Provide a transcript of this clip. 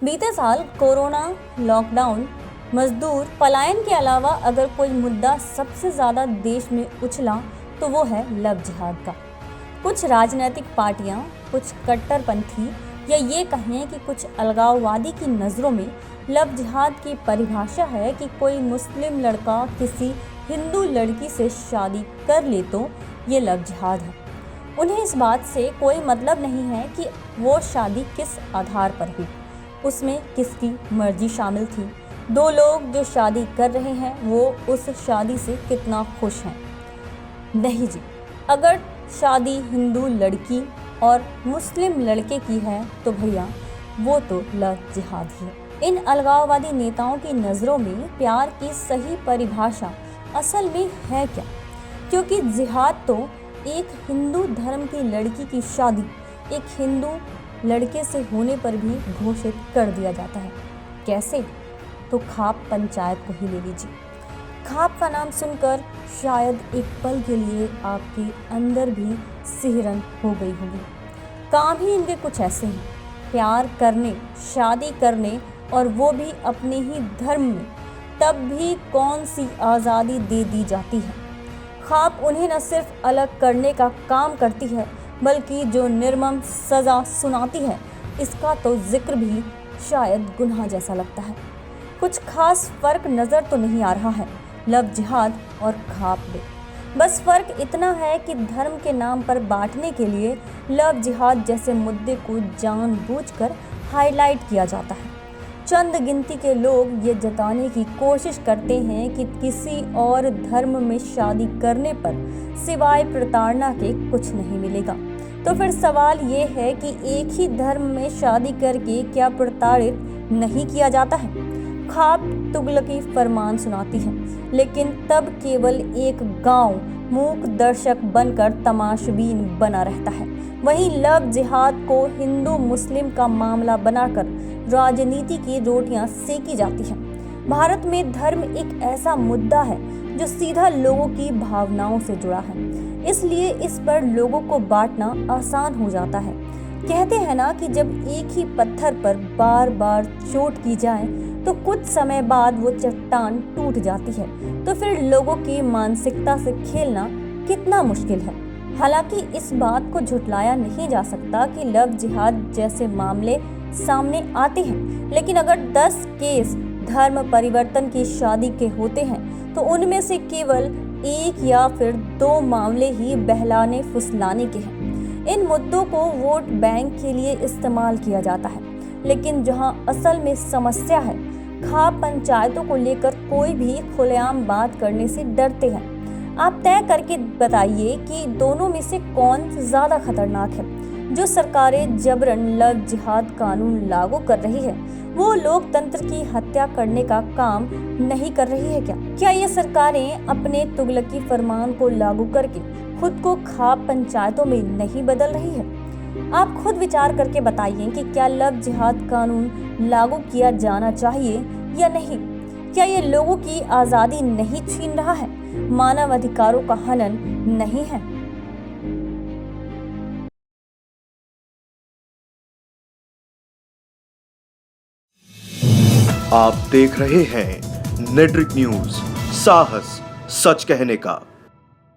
बीते साल corona, lockdown, मजदूर, पलायन के अलावा अगर कोई मुद्दा सबसे ज़्यादा देश में उछला तो वो है लव जिहाद का। कुछ राजनीतिक पार्टियां, कुछ कट्टरपंथी या ये कहें कि कुछ अलगाववादी की नज़रों में लव जिहाद की परिभाषा है कि कोई मुस्लिम लड़का किसी हिंदू लड़की से शादी कर ले तो ये लव जिहाद है। उन्हें इस बात से कोई मतलब नहीं है कि वो शादी किस आधार पर हुई, उसमें किसकी मर्जी शामिल थी, दो लोग जो शादी कर रहे हैं वो उस शादी से कितना खुश हैं। नहीं जी, अगर शादी हिंदू लड़की और मुस्लिम लड़के की है तो भैया वो तो लव जिहाद ही है। इन अलगाववादी नेताओं की नज़रों में प्यार की सही परिभाषा असल में है क्या? क्योंकि जिहाद तो एक हिंदू धर्म की लड़की की शादी एक हिंदू लड़के से होने पर भी घोषित कर दिया जाता है। कैसे? तो खाप पंचायत को ही ले लीजिए। खाप का नाम सुनकर शायद एक पल के लिए आपके अंदर भी सिहरन हो गई होगी। काम ही इनके कुछ ऐसे हैं, प्यार करने, शादी करने और वो भी अपने ही धर्म में, तब भी कौन सी आज़ादी दे दी जाती है। खाप उन्हें न सिर्फ अलग करने का काम करती है बल्कि जो निर्मम सज़ा सुनाती है इसका तो जिक्र भी शायद गुनाह जैसा लगता है। कुछ खास फ़र्क नज़र तो नहीं आ रहा है लव जिहाद और खाप में। बस फ़र्क इतना है कि धर्म के नाम पर बांटने के लिए लव जिहाद जैसे मुद्दे को जानबूझकर हाईलाइट किया जाता है। चंद गिनती के लोग ये जताने की कोशिश करते हैं कि किसी और धर्म में शादी करने पर सिवाय प्रताड़ना के कुछ नहीं मिलेगा। तो फिर सवाल ये है कि एक ही धर्म में शादी करके क्या प्रताड़ित नहीं किया जाता है? खाप तुगलकी फरमान सुनाती है, लेकिन तब केवल एक गांव मूक दर्शक बनकर तमाशबीन बना रहता है। वहीं लव जिहाद को हिंदू मुस्लिम का मामला बनाकर राजनीति की रोटियां सेकी जाती हैं। भारत में धर्म एक ऐसा मुद्दा है जो सीधा लोगों की भावनाओं से जुड़ा है, इसलिए इस पर लोगों को बांटना आसान हो जाता है। कहते हैं ना कि जब एक ही पत्थर पर बार बार चोट की जाए तो कुछ समय बाद वो चट्टान टूट जाती है। तो फिर लोगों की मानसिकता से खेलना कितना मुश्किल है। हालांकि इस बात को झुटलाया नहीं जा सकता कि लव जिहाद जैसे मामले सामने आते हैं, लेकिन अगर 10 केस धर्म परिवर्तन की शादी के होते हैं तो उनमें से केवल 1 या फिर 2 मामले ही बहलाने फुसलाने के हैं। इन मुद्दों को वोट बैंक के लिए इस्तेमाल किया जाता है, लेकिन जहां असल में समस्या है, खाप पंचायतों को लेकर कोई भी खुलेआम बात करने से डरते हैं। आप तय करके बताइए कि दोनों में से कौन ज़्यादा खतरनाक है। जो सरकारें जबरन लव जिहाद कानून लागू कर रही है वो लोकतंत्र की हत्या करने का काम नहीं कर रही है क्या? क्या ये सरकारें अपने तुगलकी फरमान को लागू करके खुद को खाप पंचायतों में नहीं बदल रही है? आप खुद विचार करके बताइए कि क्या लव जिहाद कानून लागू किया जाना चाहिए या नहीं? क्या ये लोगों की आज़ादी नहीं छीन रहा है, मानव अधिकारों का हनन नहीं है? आप देख रहे हैं नेट्रिक न्यूज, साहस सच कहने का।